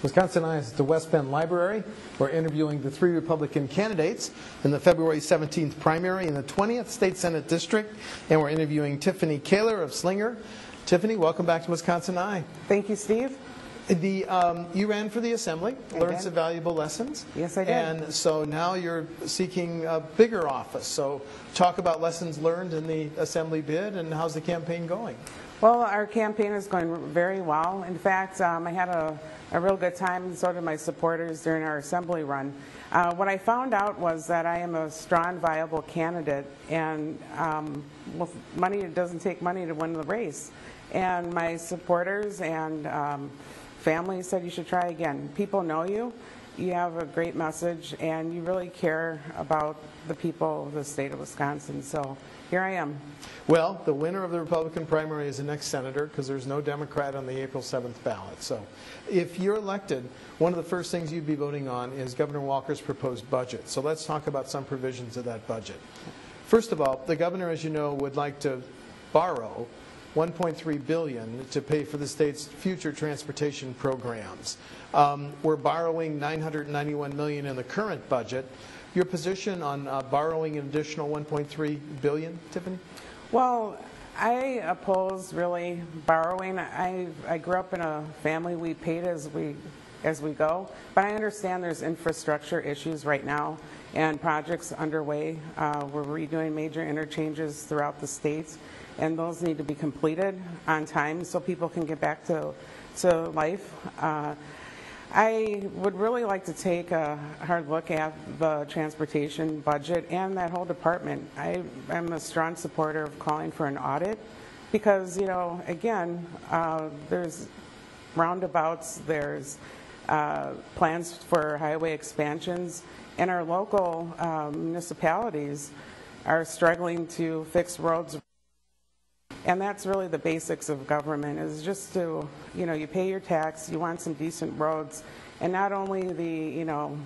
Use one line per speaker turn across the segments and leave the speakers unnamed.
Wisconsin Eye is at the West Bend Library. We're interviewing the 3 Republican candidates in the February 17th primary in the 20th State Senate District, and we're interviewing Tiffany Koehler of Slinger. Tiffany, welcome back to Wisconsin Eye.
Thank you, Steve.
You ran for the Assembly, learned some valuable lessons.
Yes, I did.
And so now you're seeking a bigger office. So talk about lessons learned in the Assembly bid, and how's the campaign going?
Well, our campaign is going very well. In fact, I had a real good time, and so did my supporters during our Assembly run. What I found out was that I am a strong, viable candidate, and it doesn't take money to win the race. And my supporters and family said you should try again. People know you, you have a great message, and you really care about the people of the state of Wisconsin. So here I am.
Well, the winner of the Republican primary is the next senator, because there's no Democrat on the April 7th ballot. So if you're elected, one of the first things you'd be voting on is Governor Walker's proposed budget. So let's talk about some provisions of that budget. First of all, the governor, as you know, would like to borrow $1.3 billion to pay for the state's future transportation programs. We're borrowing $991 million in the current budget. Your position on borrowing an additional $1.3 billion, Tiffany?
Well, I oppose really borrowing. I grew up in a family we paid as we go, but I understand there's infrastructure issues right now and projects underway. We're redoing major interchanges throughout the state, and those need to be completed on time so people can get back to life. I would really like to take a hard look at the transportation budget and that whole department. I'm a strong supporter of calling for an audit because, you know, again, there's roundabouts, there's plans for highway expansions, and our local municipalities are struggling to fix roads. And that's really the basics of government, is just to, you know, you pay your tax, you want some decent roads, and not only the, you know,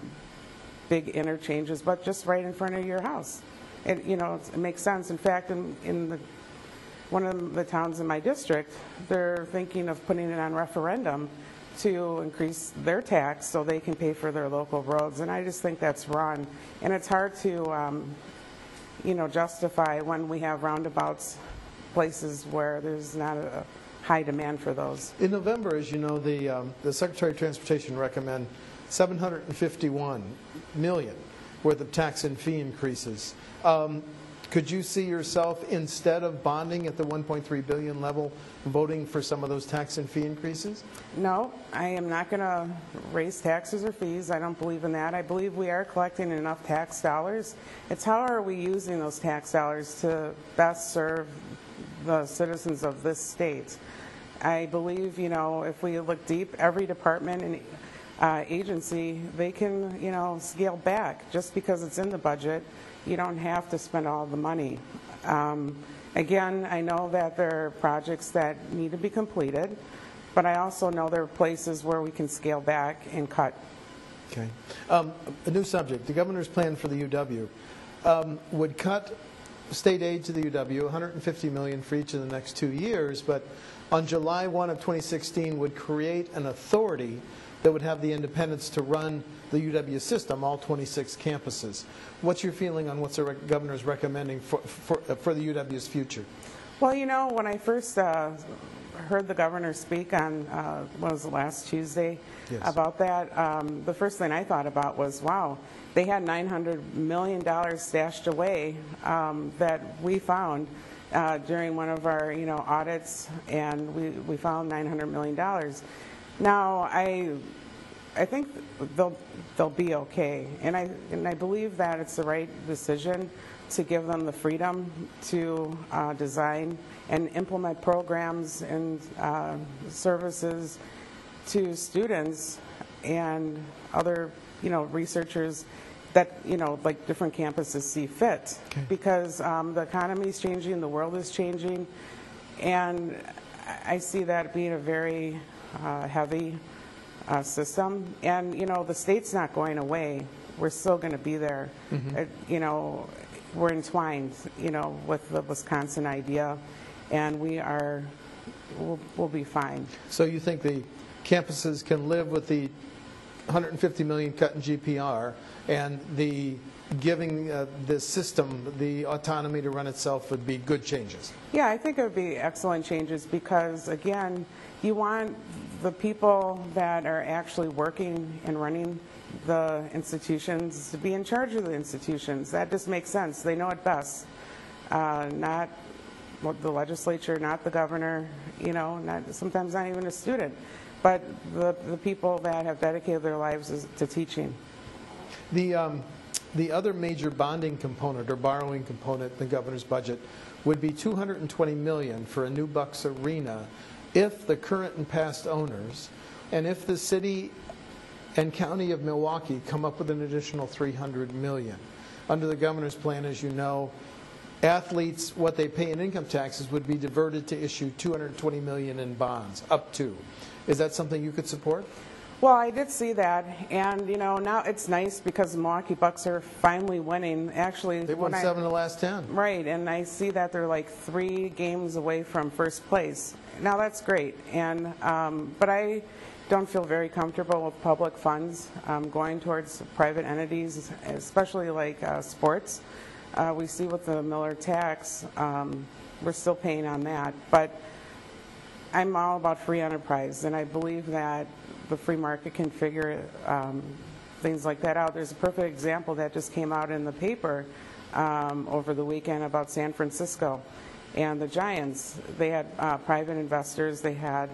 big interchanges, but just right in front of your house. It makes sense. In fact, in one of the towns in my district, they're thinking of putting it on referendum to increase their tax so they can pay for their local roads, and I just think that's wrong. And it's hard to, justify when we have roundabouts places where there's not a high demand for those.
In November, as you know, the Secretary of Transportation recommend $751 million worth of tax and fee increases. Could you see yourself, instead of bonding at the $1.3 billion level, voting for some of those tax and fee increases?
No, I am not going to raise taxes or fees. I don't believe in that. I believe we are collecting enough tax dollars. It's how are we using those tax dollars to best serve the citizens of this state. I believe, you know, if we look deep, every department and agency, they can, you know, scale back. Just because it's in the budget, you don't have to spend all the money. Again, I know that there are projects that need to be completed, but I also know there are places where we can scale back and cut.
Okay. A new subject. The governor's plan for the UW would cut state aid to the UW, $150 million for each of the next 2 years, but on July 1 of 2016 would create an authority that would have the independence to run the UW system, all 26 campuses. What's your feeling on what the governor's recommending for the UW's future?
Well, you know, when I first heard the governor speak on, what was it, last Tuesday, yes, about that, the first thing I thought about was, wow, they had $900 million stashed away that we found during one of our, you know, audits, and we found $900 million. Now, I think they'll be okay, and I believe that it's the right decision to give them the freedom to design and implement programs and services to students and other, you know, researchers that, you know, like different campuses see fit. Okay. Because the economy is changing, the world is changing, and I see that being a very heavy system. And, you know, the state's not going away. We're still going to be there. Mm-hmm. You know, we're entwined, you know, with the Wisconsin idea, and we'll be fine.
So you think the campuses can live with the 150 million cut in GPR and the giving the system the autonomy to run itself would be good changes.
Yeah, I think it would be excellent changes because, again, you want the people that are actually working and running the institutions to be in charge of the institutions. That just makes sense. They know it best. Not the legislature, not the governor, sometimes not even a student, but the people that have dedicated their lives to teaching.
The other major bonding component or borrowing component in the governor's budget would be $220 million for a new Bucks Arena if the current and past owners, and if the city and county of Milwaukee come up with an additional $300 million. Under the governor's plan, as you know, athletes, what they pay in income taxes would be diverted to issue $220 million in bonds, up to. Is that something you could support?
Well, I did see that, and now it's nice because the Milwaukee Bucks are finally winning. Actually,
they won 7 of the last 10.
Right, and I see that they're like 3 games away from first place. Now that's great, and but I don't feel very comfortable with public funds going towards private entities, especially like sports. We see with the Miller tax, we're still paying on that, but I'm all about free enterprise, and I believe that the free market can figure things like that out. There's a perfect example that just came out in the paper over the weekend about San Francisco and the Giants. They had private investors. They had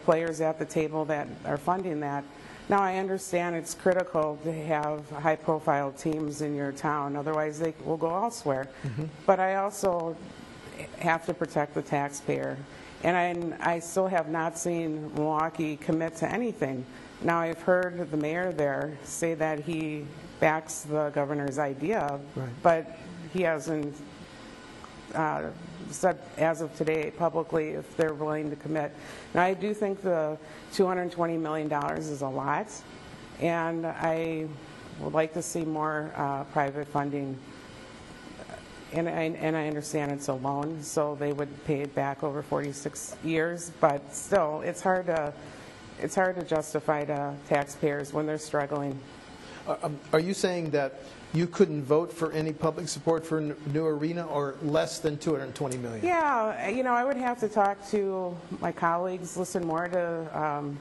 players at the table that are funding that. Now, I understand it's critical to have high-profile teams in your town, otherwise they will go elsewhere. Mm-hmm. But I also have to protect the taxpayer. And I still have not seen Milwaukee commit to anything. Now, I've heard the mayor there say that he backs the governor's idea, right, but he hasn't said as of today publicly if they're willing to commit. Now, I do think the $220 million is a lot, and I would like to see more private funding. And I understand it's a loan, so they would pay it back over 46 years. But still, it's hard to justify to taxpayers when they're struggling.
Are you saying that you couldn't vote for any public support for a new arena, or less than $220 million?
Yeah, I would have to talk to my colleagues, listen more to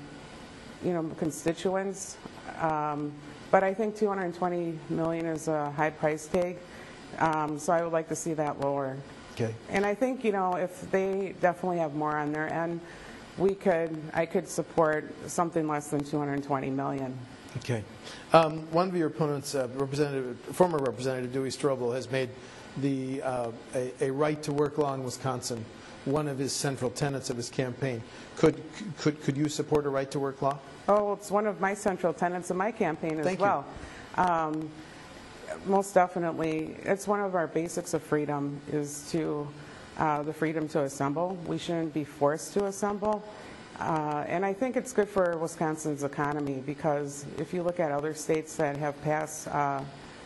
constituents. But I think $220 million is a high price tag. So I would like to see that lower.
Okay.
And I think, if they definitely have more on their end, I could support something less than $220 million.
Okay. One of your opponents, former Representative Dewey Strobel, has made a right-to-work law in Wisconsin one of his central tenets of his campaign. Could you support a right-to-work law?
Oh, it's one of my central tenets of my campaign as well.
Thank you.
Most definitely, it's one of our basics of freedom is the freedom to assemble. We shouldn't be forced to assemble. And I think it's good for Wisconsin's economy because if you look at other states that have passed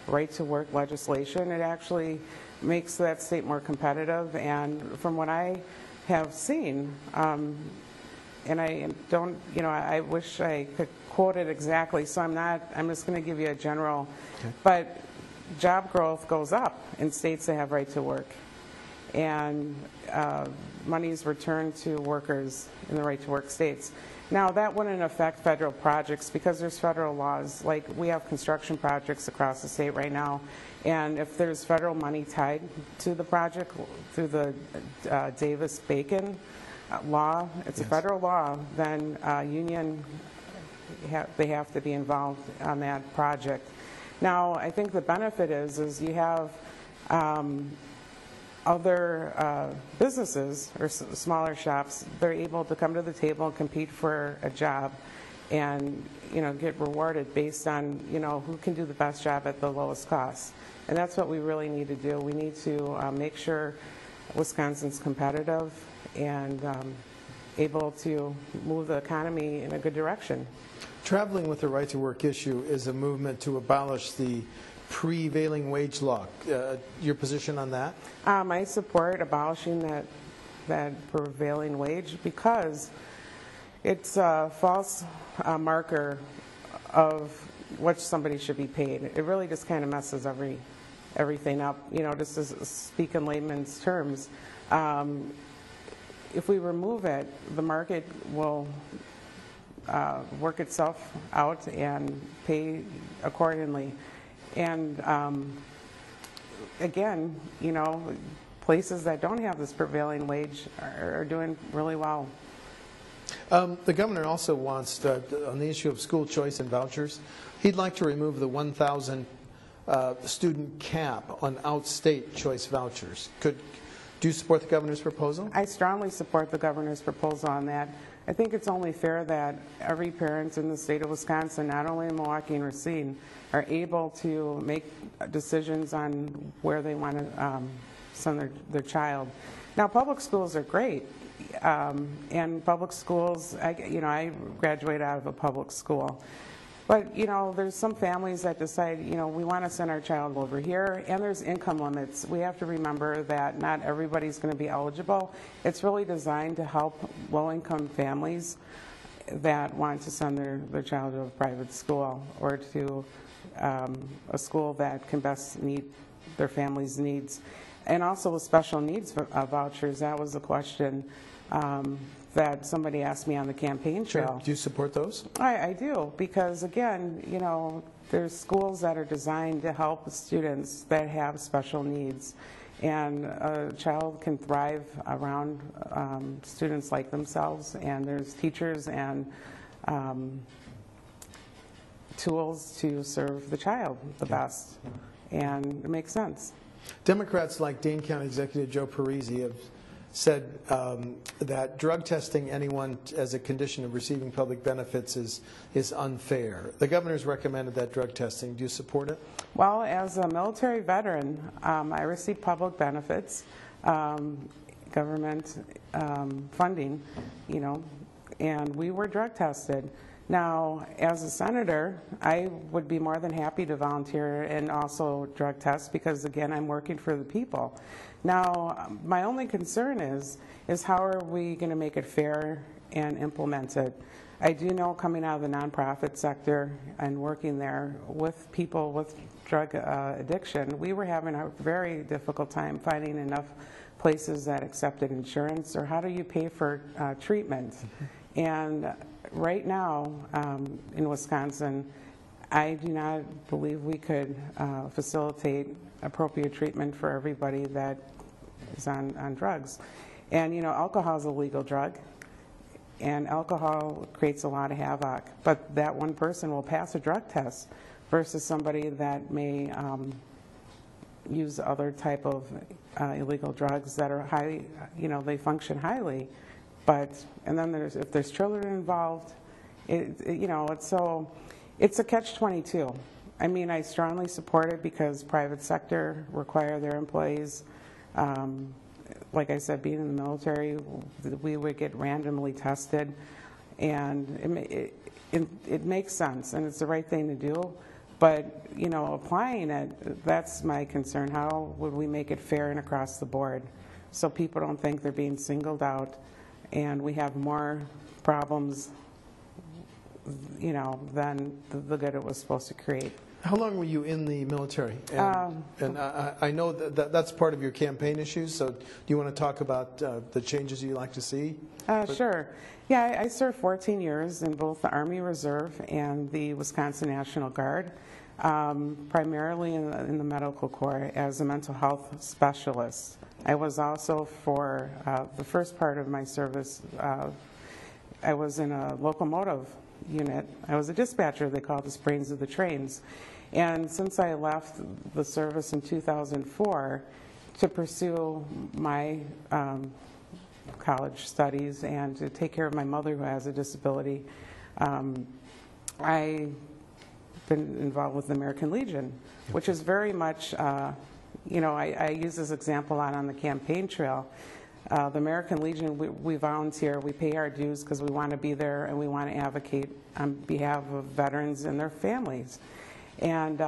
right-to-work legislation, it actually makes that state more competitive. And from what I have seen, and I don't, I wish I could quote it exactly, so I'm just going to give you a general, okay. But job growth goes up in states that have right to work. And money is returned to workers in the right to work states. Now, that wouldn't affect federal projects because there's federal laws. Like, we have construction projects across the state right now, and if there's federal money tied to the project through the Davis-Bacon law, it's
yes.
a federal law, then union, they have to be involved on that project. Now, I think the benefit is you have other businesses or smaller shops, they're able to come to the table and compete for a job and get rewarded based on who can do the best job at the lowest cost. And that's what we really need to do. We need to make sure Wisconsin's competitive and able to move the economy in a good direction.
Traveling with the right to work issue is a movement to abolish the prevailing wage law. Your position on that?
I support abolishing that prevailing wage because It's a false marker of what somebody should be paid. It really just kind of messes everything up, you know, just to speak in layman's terms. If we remove it, the market will work itself out and pay accordingly. And again, you know, places that don't have this prevailing wage are doing really well.
The governor also wants, on the issue of school choice and vouchers, he'd like to remove the 1,000 student cap on outstate choice vouchers. Do you support the governor's proposal?
I strongly support the governor's proposal on that. I think it's only fair that every parent in the state of Wisconsin, not only in Milwaukee and Racine, are able to make decisions on where they want to send their child. Now, public schools are great, and public schools, I graduated out of a public school. But, you know, there's some families that decide, you know, we want to send our child over here, and there's income limits. We have to remember that not everybody's going to be eligible. It's really designed to help low-income families that want to send their child to a private school or to a school that can best meet their family's needs. And also with special needs vouchers, that was a question that somebody asked me on the campaign trail.
Sure. Do you support those?
I do, because again, you know, there's schools that are designed to help students that have special needs, and a child can thrive around students like themselves, and there's teachers and tools to serve the child the best, and it makes sense.
Democrats like Dane County Executive Joe Parisi have said that drug testing anyone as a condition of receiving public benefits is unfair. The governor's recommended that drug testing. Do you support it?
Well, as a military veteran, I received public benefits, government funding, you know, and we were drug tested. Now, as a senator, I would be more than happy to volunteer and also drug test because, again, I'm working for the people. Now, my only concern is how are we going to make it fair and implement it? I do know, coming out of the nonprofit sector and working there with people with drug addiction, we were having a very difficult time finding enough places that accepted insurance, or how do you pay for treatment? And right now, in Wisconsin, I do not believe we could facilitate appropriate treatment for everybody that is on drugs. And, you know, alcohol is a legal drug, and alcohol creates a lot of havoc. But that one person will pass a drug test versus somebody that may use other type of illegal drugs that are highly, you know, they function highly. But, and then if there's children involved, you know, it's a catch-22. I mean, I strongly support it because private sector require their employees, like I said, being in the military, we would get randomly tested, and it makes sense, and it's the right thing to do. But, you know, applying it, that's my concern. How would we make it fair and across the board so people don't think they're being singled out and we have more problems, you know, than the good it was supposed to create?
How long were you in the military? And I know that's part of your campaign issues, so do you want to talk about the changes you'd like to see?
Sure. Yeah, I served 14 years in both the Army Reserve and the Wisconsin National Guard, primarily in the medical corps as a mental health specialist. I was also, for the first part of my service, I was in a locomotive unit. I was a dispatcher. They called us brains of the trains. And since I left the service in 2004 to pursue my college studies and to take care of my mother who has a disability, I've been involved with the American Legion, which is very much, you know, I use this example on the campaign trail. The American Legion, we volunteer, we pay our dues because we want to be there and we want to advocate on behalf of veterans and their families. And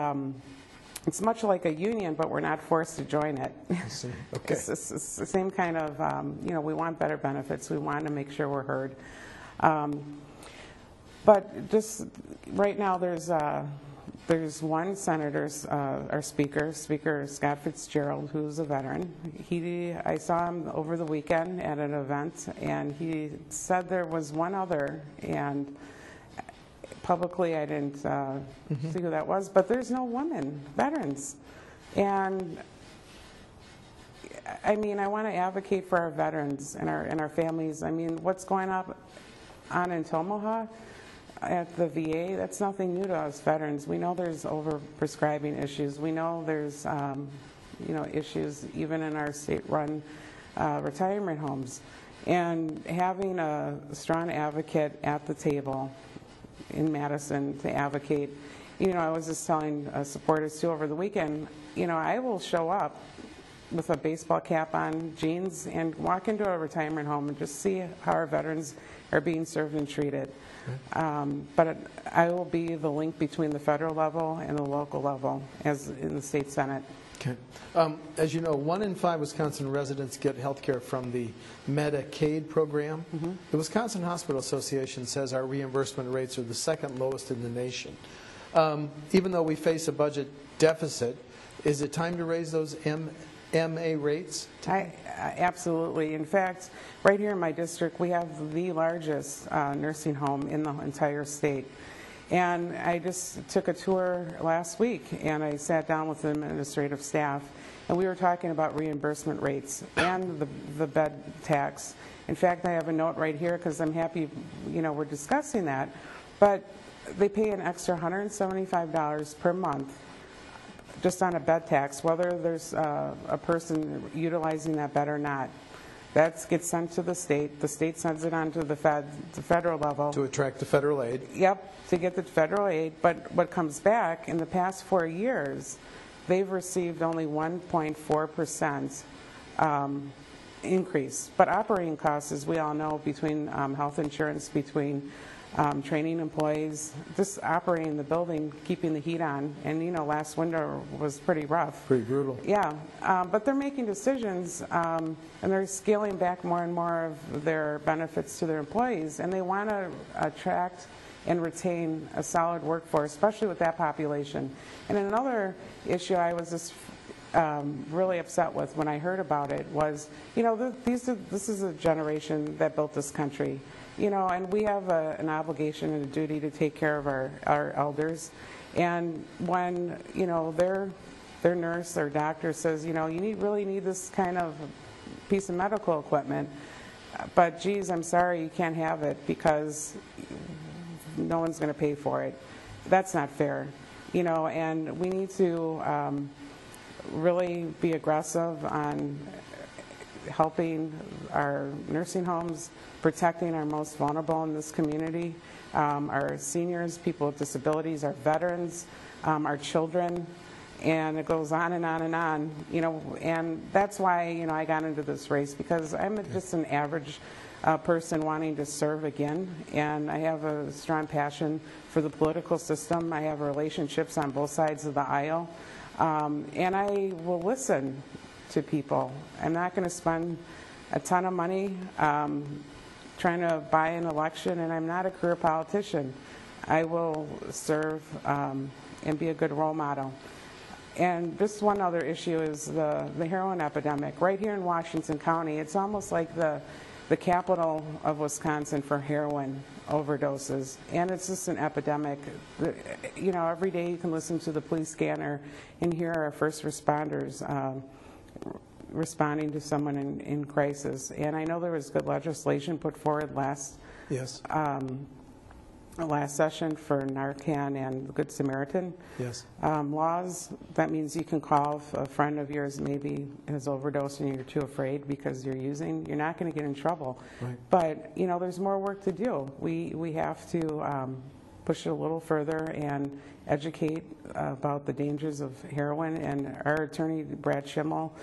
it's much like a union, but we're not forced to join it.
I see. Okay.
It's the same kind of, you know, we want better benefits. We want to make sure we're heard. But just right now, there's one senator, our Speaker Scott Fitzgerald, who's a veteran. I saw him over the weekend at an event, and he said there was one other, and publicly I didn't see who that was, but there's no women veterans. And I mean, I want to advocate for our veterans and our families. I mean, what's going on in Tomaha at the VA, that's nothing new to us veterans. We know there's over-prescribing issues. We know there's issues even in our state-run retirement homes. And having a strong advocate at the table in Madison to advocate, I was just telling supporters too over the weekend, I will show up with a baseball cap on, jeans, and walk into a retirement home and just see how our veterans are being served and treated. But I will be the link between the federal level and the local level as in the state Senate.
Okay. As you know, 1 in 5 Wisconsin residents get health care from the Medicaid program. The Wisconsin Hospital Association says our reimbursement rates are the second lowest in the nation. Even though we face a budget deficit, is it time to raise those MA rates?
Absolutely. In fact, right here in my district, we have the largest nursing home in the entire state. And I just took a tour last week, and I sat down with the administrative staff, and we were talking about reimbursement rates and the bed tax. In fact, I have a note right here because I'm happy, we're discussing that. But they pay an extra $175 per month just on a bed tax, whether there's a person utilizing that bed or not. That gets sent to the state. The state sends it on to the federal level.
To attract the federal aid.
Yep, to get the federal aid. But what comes back, in the past 4 years, they've received only 1.4% increase. But operating costs, as we all know, between health insurance, between training employees, just operating the building, keeping the heat on. And, last winter was pretty rough.
Pretty brutal.
Yeah, but they're making decisions, and they're scaling back more and more of their benefits to their employees, and they want to attract and retain a solid workforce, especially with that population. And another issue I was just really upset with when I heard about it was, this is a generation that built this country. And we have an obligation and a duty to take care of our elders. And when, their nurse or doctor says, you really need this kind of piece of medical equipment, but geez, I'm sorry, you can't have it because no one's going to pay for it. That's not fair. And we need to really be aggressive on helping our nursing homes, protecting our most vulnerable in this community, our seniors, people with disabilities, our veterans, our children, and it goes on and on and on. And that's why I got into this race, because I'm just an average person wanting to serve again, and I have a strong passion for the political system. I have relationships on both sides of the aisle, and I will listen to people. I'm not going to spend a ton of money trying to buy an election, and I'm not a career politician. I will serve and be a good role model. And this one other issue is the heroin epidemic. Right here in Washington County, it's almost like the capital of Wisconsin for heroin overdoses, and it's just an epidemic. Every day you can listen to the police scanner and hear our first responders responding to someone in crisis. And I know there was good legislation put forward last session for Narcan and the Good Samaritan laws. That means you can call if a friend of yours maybe has overdosed and you're too afraid because you're using. You're not going to get in trouble.
Right.
But there's more work to do. We have to push it a little further and educate about the dangers of heroin. And our attorney, Brad Schimmel,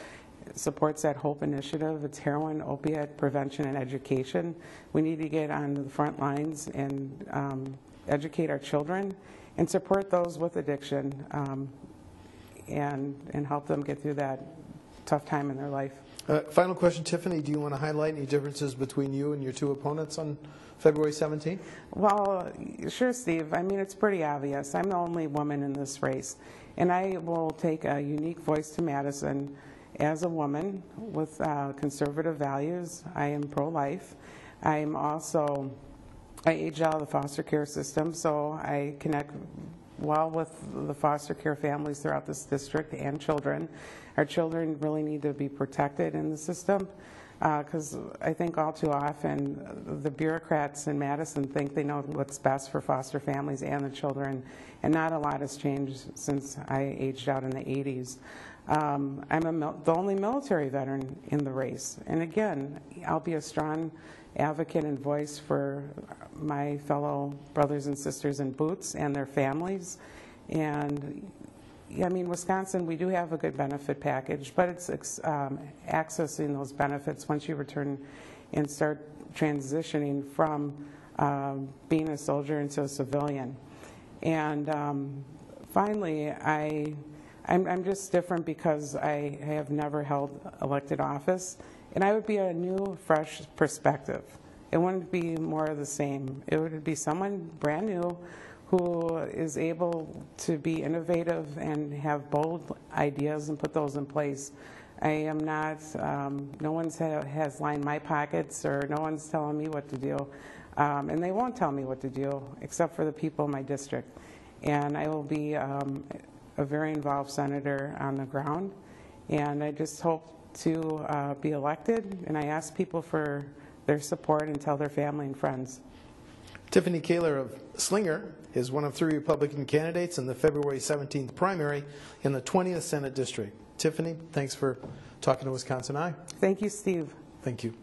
supports that HOPE initiative. It's heroin, opiate prevention, and education. We need to get on the front lines and educate our children and support those with addiction and help them get through that tough time in their life.
Final question, Tiffany, do you want to highlight any differences between you and your two opponents on February 17th?
Well, sure, Steve. I mean, it's pretty obvious. I'm the only woman in this race, and I will take a unique voice to Madison as a woman with conservative values. I am pro-life. I age out of the foster care system, so I connect well with the foster care families throughout this district and children. Our children really need to be protected in the system because I think all too often the bureaucrats in Madison think they know what's best for foster families and the children, and not a lot has changed since I aged out in the 80s. I'm the only military veteran in the race, and again, I'll be a strong advocate and voice for my fellow brothers and sisters in boots and their families. And I mean, Wisconsin, we do have a good benefit package, but it's accessing those benefits once you return and start transitioning from being a soldier into a civilian. And finally, I'm just different because I have never held elected office, and I would be a new, fresh perspective. It wouldn't be more of the same. It would be someone brand new who is able to be innovative and have bold ideas and put those in place. I am not, no one has lined my pockets, or no one's telling me what to do. And they won't tell me what to do except for the people in my district. And I will be a very involved senator on the ground. And I just hope to be elected, and I ask people for their support and tell their family and friends.
Tiffany Koehler of Slinger is one of 3 Republican candidates in the February 17th primary in the 20th Senate District. Tiffany, thanks for talking to Wisconsin Eye.
Thank you, Steve.
Thank you.